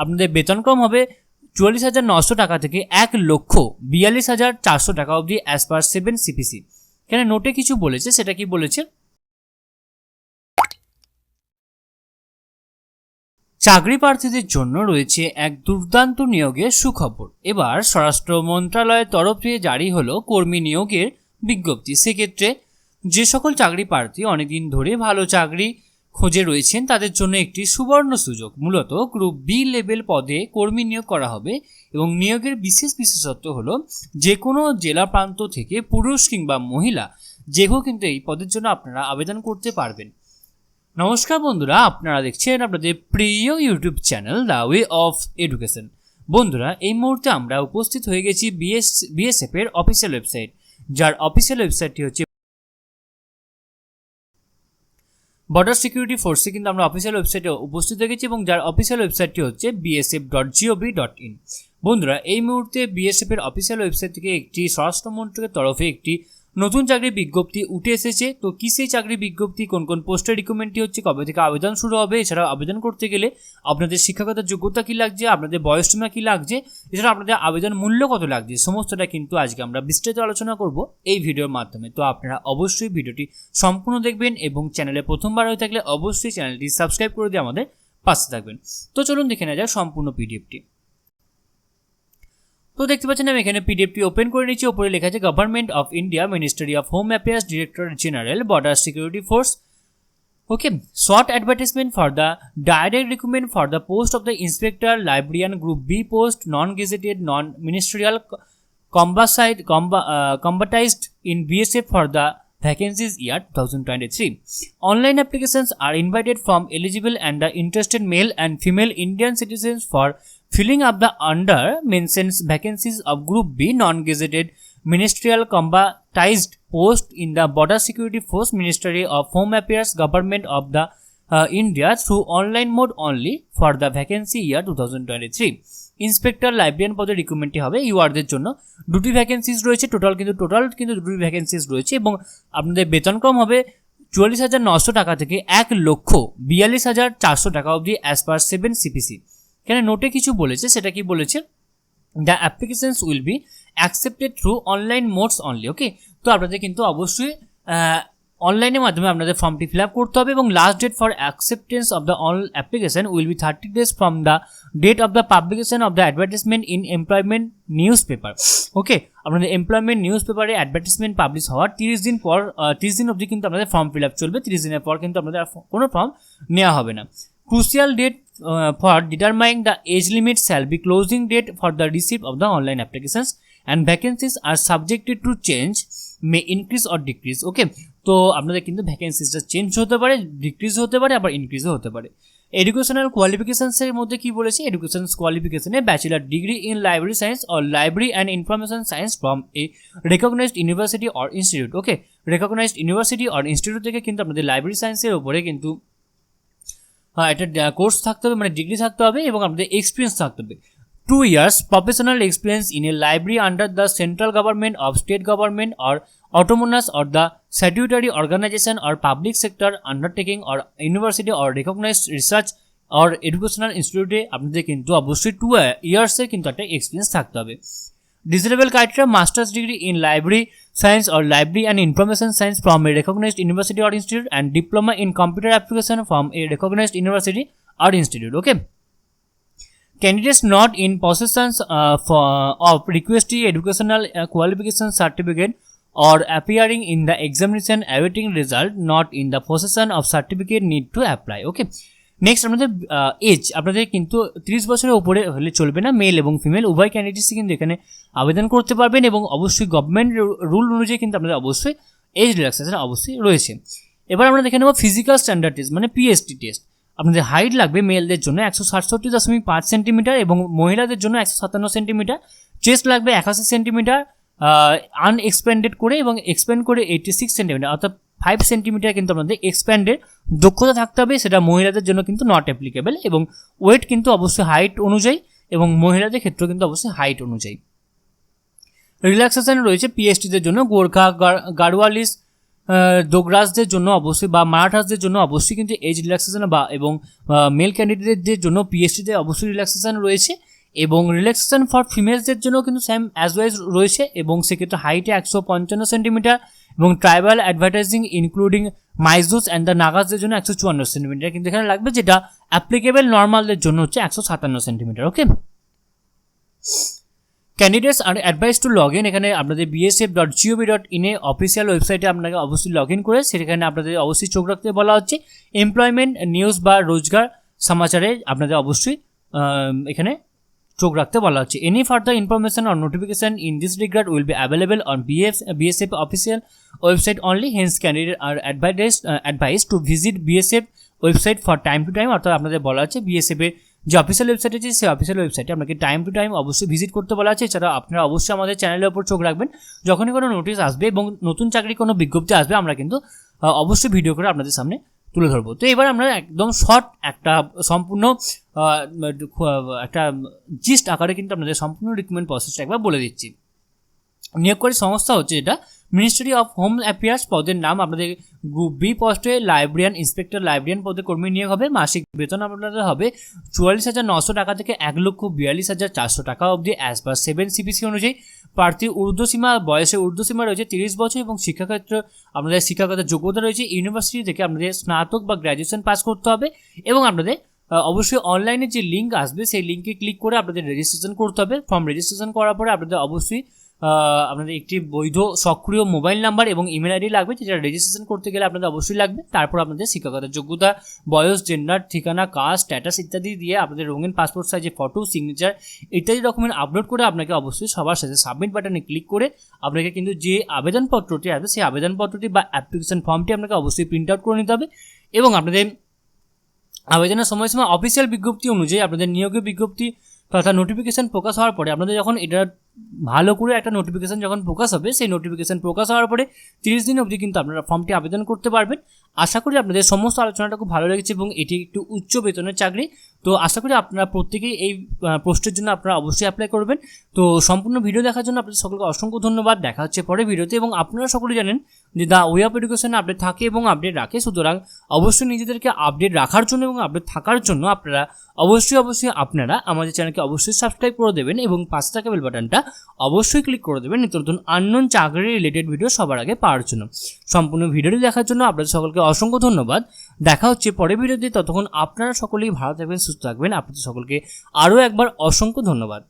আপনাদের বেতনক্রম হবে 44,900 টাকা থেকে 1,42,400 টাকা অবধি অ্যাজ পার 7 CPC। এখানে নোটে কিছু বলেছে, সেটা কি বলেছে, চাকরি প্রার্থীদের জন্য রয়েছে এক দুর্দান্ত নিয়োগের সুখবর। এবার স্বরাষ্ট্র মন্ত্রণালয়ের তরফ থেকে জারি হলো কর্মী নিয়োগের বিজ্ঞপ্তি। সেক্ষেত্রে যে সকল চাকরি প্রার্থী অনেকদিন ধরে ভালো চাকরি খোঁজে রয়েছেন তাদের জন্য একটি সুবর্ণ সুযোগ। মূলত গ্রুপ বি লেভেল পদে কর্মী নিয়োগ করা হবে এবং নিয়োগের বিশেষত্ব হলো যে কোনো জেলা প্রান্ত থেকে পুরুষ কিংবা মহিলা যে কেউ কিন্তু এই পদের জন্য আপনারা আবেদন করতে পারবেন। নমস্কার বন্ধুরা, আপনারা দেখছেন আপনাদের প্রিয় YouTube channel the way of education. বন্ধুরা, এই মুহূর্তে আমরা উপস্থিত হয়ে গেছি বিএসএফ এর অফিসিয়াল ওয়েবসাইট, যার অফিসিয়াল ওয়েবসাইটটি হচ্ছে বর্ডার সিকিউরিটি ফোর্সে কিন্তু আমরা অফিসিয়াল ওয়েবসাইটে উপস্থিত হয়ে গেছি এবং যার অফিসিয়াল ওয়েবসাইটটি হচ্ছে bsf.gov.in। বন্ধুরা, এই মুহূর্তে বিএসএফ এর অফিসিয়াল ওয়েবসাইট থেকে একটি স্বরাষ্ট্র মন্ত্রকের তরফে একটি নতুন চাকরির বিজ্ঞপ্তি উঠে এসেছে। তো কি সেই চাকরির বিজ্ঞপ্তি, কোন কোন পোস্টের রিক্রুটমেন্টটি হচ্ছে, কবে থেকে আবেদন শুরু হবে, এছাড়াও আবেদন করতে গেলে আপনাদের শিক্ষাগত যোগ্যতা কী লাগছে, আপনাদের বয়সসীমা কী লাগছে, এছাড়া আপনাদের আবেদন মূল্য কত লাগছে, সমস্তটা কিন্তু আজকে আমরা বিস্তারিত আলোচনা করব এই ভিডিওর মাধ্যমে। তো আপনারা অবশ্যই ভিডিওটি সম্পূর্ণ দেখবেন এবং চ্যানেলে প্রথমবার হয়ে থাকলে অবশ্যই চ্যানেলটি সাবস্ক্রাইব করে দিয়ে আমাদের পাশে থাকবেন। তো চলুন দেখে নেওয়া যাক সম্পূর্ণ পিডিএফটি। তো দেখতে পাচ্ছেন আমি এখানে পিডিএফটি ওপেন করে নিচ্ছি। ওপরে লেখা আছে government of India, ministry of home affairs, directorate general, border security force. Okay, short advertisement for the direct recruitment for the post of the inspector librarian group B post, non gazetted, non ministerial, combatized in BSF for the vacancies year 2023. Online applications are invited from eligible and the interested male and female Indian citizens for filling up the under mentioned vacancies of Group B non-gazetted ministerial combatized post in the Border Security Force, Ministry of Home Affairs, Government of the India through online mode only for the vacancy year 2023. Inspector librarian পদে রিক্রুটমেন্টটি হবে ইউআরদের জন্য। দুটি vacancies রয়েছে, total কিন্তু দুটি vacancies রয়েছে এবং আপনাদের বেতনক্রম হবে 44,900 টাকা থেকে 1,42,400 টাকা অবধি অ্যাজ পার 7 CPC। এখানে নোটে কিছু বলেছে, সেটা কি বলেছে, the applications will be accepted through online modes only. Okay, তো আপনাদের কিন্তু অবশ্যই অনলাইনের মাধ্যমে আপনাদের ফর্মটি ফিল আপ করতে হবে এবং last date for acceptance of the all application will be 30 days from the date of the publication of the advertisement in employment news paper. Okay, আপনাদের এমপ্লয়মেন্ট নিউজ পেপারে অ্যাডভার্টাইজমেন্ট পাবলিশ হওয়ার 30 দিন পর 30 দিন অবধি কিন্তু আপনাদের ফর্ম ফিল আপ চলবে। 30 দিনের পর কিন্তু আপনাদের কোনো ফর্ম নেওয়া হবে না। Crucial date for determining the age limit shall be closing date for the receipt of the online applications and vacancies are subjected to change, may increase or decrease. ওকে, তো আপনাদের কিন্তু ভ্যাকেন্সিসটা চেঞ্জ হতে পারে, ডিক্রিজ হতে পারে, আবার ইনক্রিজও হতে পারে। এডুকেশনাল কোয়ালিফিকেশনসের মধ্যে কি বলেছে, এডুকেশন কোয়ালিফিকেশনে bachelor degree in library science or library and information science from a recognised university or institute. Okay, recognised university or institute থেকে কিন্তু আপনাদের লাইব্রেরি সায়েন্সের উপরে কিন্তু একটা কোর্স থাকতে হবে, মানে ডিগ্রি থাকতে হবে এবং আপনাদের এক্সপিরিয়েন্স থাকতে হবে। 2 years professional experience in a library under the central government of state government or autonomous or the statutory organization or public sector undertaking or university or recognized research or educational institute আপনাদের কিন্তু অবশ্যই 2 years এর কিন্তু একটা experience থাকতে হবে। Desirable criteria: master's degree in library science or library and information science from a recognized university or institute and diploma in computer application from a recognized university or institute. Okay, candidates not in possession of requested educational qualification certificate or appearing in the examination awaiting result not in the possession of certificate need to apply. Okay, next আপনাদের age, আপনাদের কিন্তু 30 বছরের উপরে হলে চলবে না, mail এবং female উভয় ক্যান্ডিডেটসই কিন্তু এখানে আবেদন করতে পারবেন এবং অবশ্যই গভর্নমেন্ট রুল অনুযায়ী কিন্তু আপনাদের অবশ্যই এজ রিল্যাক্সেশন অবশ্যই রয়েছে। এবার আমরা দেখে নেব ফিজিক্যাল স্ট্যান্ডার্ড টেস্ট, মানে পিএসটি টেস্ট। আপনাদের হাইট লাগবে মেলদের জন্য 167.5 সেন্টিমিটার এবং মহিলাদের জন্য 157 সেন্টিমিটার। চেস্ট লাগবে 81 সেন্টিমিটার আনএক্সপ্যান্ডেড করে এবং এক্সপ্যান্ড করে 86 সেন্টিমিটার, অর্থাৎ 5 সেন্টিমিটার কিন্তু আপনাদের এক্সপ্যান্ডের দক্ষতা থাকতে হবে। সেটা মহিলাদের জন্য কিন্তু নট অ্যাপ্লিকেবল এবং ওয়েট কিন্তু অবশ্যই হাইট অনুযায়ী এবং মহিলাদের ক্ষেত্রেও কিন্তু অবশ্যই হাইট অনুযায়ী। রিল্যাক্সেশন রয়েছে পিএসটিদের জন্য গোর্খা গাড়ওয়ালিস ডোগরাসদের জন্য অবশ্যই বা মারাঠাসদের জন্য অবশ্যই কিন্তু এজ রিল্যাক্সেশন বা এবং মেল ক্যান্ডিডেটদের জন্য পিএসটিতে অবশ্যই রিল্যাক্সেশন রয়েছে এবং রিল্যাক্সেশন ফর ফিমেলসদের জন্য কিন্তু সেম অ্যাজ ওয়াইজ রয়েছে এবং সেক্ষেত্রে হাইটে 155 সেন্টিমিটার এবং tribal advertising including Mizos and the নাগাসদের জন্য 154 সেন্টিমিটার কিন্তু এখানে লাগবে, যেটা অ্যাপ্লিকেবল নর্মালদের জন্য হচ্ছে 157 centimetre. Okay, candidates are advise to log in, এখানে আপনাদের bsf.gov.in অফিসিয়াল ওয়েবসাইটে আপনাকে অবশ্যই লগ ইন করে সেখানে আপনাদের অবশ্যই চোখ রাখতে বলা হচ্ছে। এমপ্লয়মেন্ট নিউজ বা রোজগার সমাচারে আপনাদের অবশ্যই এখানে চোখ রাখতে বলা হচ্ছে। Any further information or notification in this regard will be available on BSF official website only, hence candidate are advise to visit BSF website for time to time, অর্থাৎ আপনাদের বলা হচ্ছে বিএসএফের যে অফিসিয়াল ওয়েবসাইট আছে সেই অফিসিয়াল ওয়েবসাইটে আপনাকে টাইম টু টাইম অবশ্যই ভিজিট করতে বলা আছে। এছাড়া আপনারা অবশ্যই আমাদের চ্যানেলের উপর চোখ রাখবেন, যখনই কোনো নোটিশ আসবে এবং নতুন চাকরির কোনো বিজ্ঞপ্তি আসবে আমরা কিন্তু অবশ্যই ভিডিও করে আপনাদের সামনে তুলে ধরবো। তো এবার আমরা একদম শর্ট একটা সম্পূর্ণ একটা জিস্ট আকারে কিন্তু আপনাদের সম্পূর্ণ রিক্রুটমেন্ট প্রসেসটা একবার বলে দিচ্ছি। নিয়োগকারী সংস্থা হচ্ছে যেটা মিনিস্ট্রি অফ হোম অ্যাফেয়ার্স, পদের নাম আপনাদের গ্রুপ বি পোস্টে লাইব্রেরিয়ান ইন্সপেক্টর লাইব্রেরিয়ান পদে কর্মী নিয়োগ হবে। মাসিক বেতন আপনাদের হবে 44,900 টাকা থেকে 1,42,400 টাকা অবধি অ্যাজ পার 7 CPC অনুযায়ী। প্রার্থীর ঊর্ধ্বসীমা বয়সে ঊর্ধ্বসীমা রয়েছে 30 বছর এবং শিক্ষাক্ষেত্র আপনাদের শিক্ষাগত যোগ্যতা রয়েছে ইউনিভার্সিটি থেকে আপনাদের স্নাতক বা গ্র্যাজুয়েশন পাস করতে হবে এবং আপনাদের অবশ্যই অনলাইনে যে লিঙ্ক আসবে সেই লিঙ্কে ক্লিক করে আপনাদের রেজিস্ট্রেশন করতে হবে। ফর্ম রেজিস্ট্রেশন করার পরে আপনাদের অবশ্যই আপনাদের একটি বৈধ সক্রিয় মোবাইল নাম্বার এবং ইমেল আইডি লাগবে, যেটা রেজিস্ট্রেশন করতে গেলে আপনাদের অবশ্যই লাগবে। তারপর আপনাদের শিক্ষাগত যোগ্যতা, বয়স, জেন্ডার, ঠিকানা, কাস্ট, স্ট্যাটাস ইত্যাদি দিয়ে আপনাদের রঙিন পাসপোর্ট সাইজের ফটো, সিগনেচার ইত্যাদি ডকুমেন্ট আপলোড করে আপনাকে অবশ্যই সবার সাথে সাবমিট বাটনে ক্লিক করে আপনাকে কিন্তু যে আবেদনপত্রটি আসবে সেই আবেদনপত্রটি বা অ্যাপ্লিকেশন ফর্মটি আপনাকে অবশ্যই প্রিন্ট আউট করে নিতে হবে এবং আপনাদের আবেদনের সময়সীমা অফিসিয়াল বিজ্ঞপ্তি অনুযায়ী আপনাদের নিয়োগের বিজ্ঞপ্তি তথা নোটিফিকেশান প্রকাশ হওয়ার পরে আপনাদের যখন এটা ভালো করে একটা নোটিফিকেশান যখন প্রকাশ হবে সেই নোটিফিকেশান প্রকাশ হওয়ার পরে 30 দিন অবধি কিন্তু আপনারা ফর্মটি আবেদন করতে পারবেন। আশা করি আপনাদের সমস্ত আলোচনাটা খুব ভালো লেগেছে এবং এটি একটু উচ্চ বেতনের চাকরি। তো আশা করি আপনারা প্রত্যেকেই এই পোস্টের জন্য আপনারা অবশ্যই অ্যাপ্লাই করবেন। তো সম্পূর্ণ ভিডিও দেখার জন্য আপনাদের সকলকে অসংখ্য ধন্যবাদ। দেখা হচ্ছে পরে ভিডিওতে এবং আপনারা সকলেই জানেন যে দ্য ওয়ে অফ এডুকেশনে আপডেট থাকে এবং আপডেট রাখে, সুতরাং অবশ্যই নিজেদেরকে আপডেট রাখার জন্য এবং আপডেট থাকার জন্য আপনারা অবশ্যই আপনারা আমাদের চ্যানেলকে অবশ্যই সাবস্ক্রাইব করে দেবেন এবং পাশে থাকা বেল বাটনটা অবশ্যই ক্লিক করে দেবেন নিত্য নতুন আননোন চাকরি রিলেটেড ভিডিও সবার আগে পাওয়ার জন্য। সম্পূর্ণ ভিডিওটি দেখার জন্য আপনাদের সকলকে অসংখ্য ধন্যবাদ। দেখা হচ্ছে পরের ভিডিওতে, ততক্ষণ আপনারা সকলেই ভালো থাকবেন, সুস্থ থাকবেন। আপনাদের সকলকে আরও একবার অসংখ্য ধন্যবাদ।